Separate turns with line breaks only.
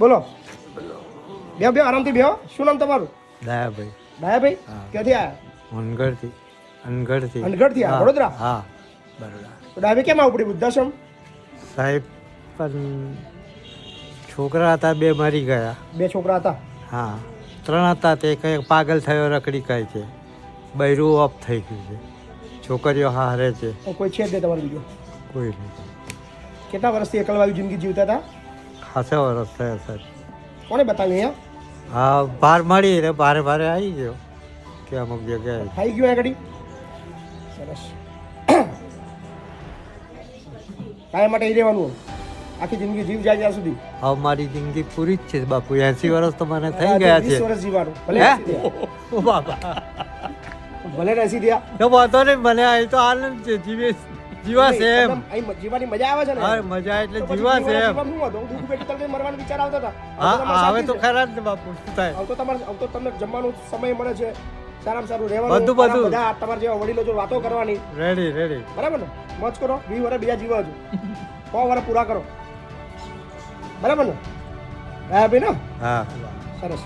બોલો બેહો બેહો આરામથી બેહો. શું નામ તમારું?
દયાભાઈ.
ડાયાભાઈ ક્યાંથી આવ્યા?
અનગઢથી. અનગઢથી.
અનગઢથી આવ્યા વડોદરા?
હા બરોડા.
તો ડાયાભાઈ કેમ આવું પડ્યું વૃદ્ધાશ્રમ?
સાહેબ પણ છોકરા હતા 2 મરી ગયા.
2 છોકરા હતા.
હા 3 હતા તે કંઈક પાગલ થયો રખડી કહે છે. બૈરું ઓફ થઈ ગયું છે. છોકરીઓ હારે છે.
કોઈ છે જ નહીં તમારું બીજું?
કોઈ નહીં.
કેટલા વર્ષથી એકલવાયુ જિંદગી જીવતા હતા?
ખાસા વર્ષ થયા સાહેબ.
કોને બતાવ્યું અહીંયા?
હા બહાર મળી ને ભારે આવી ગયો કે અમુક જગ્યાએ
ખાઈ ગયું આગળ? સરસ. કાયમ માટે અહીં રહેવાનું? આખી જિંદગી જીવ જાય ત્યાં સુધી?
હવે મારી જિંદગી પૂરી જ છે બાપુ. 80 વર્ષ તો મને થઈ ગયા છે.
20 વર્ષ જીવવાનું. ભલે 80 થયા.
ઓ બાબા
ભલે 80 થયા.
તો વાંધો નહીં મને અહીં તો આનંદ છે. જીવાશે એમ.
અહીં જીવવાની મજા આવે છે ને?
હા મજા એટલે
તો પછી
જીવાશે એમ.
જીવવામાં શું હતું? દુઃખ બેઠી તરફ મરવાનો વિચાર આવતા હતા.
હા હવે તો ખરા જ ને બાપુ. શું થાય?
હવે તો તમને જમવાનું સમય મળે છે, સારામાં સારું રહેવાનું,
બધું.
બધા તમારા જેવા વડીલો જો વાતો કરવાની.
રેડી.
બરાબર ને? મોજ કરો. 20 વર્ષ બીજા જીવા છો. 100 વર્ષ પૂરા કરો. બરાબર ને? હા ભાઈ ને?
હા
સરસ.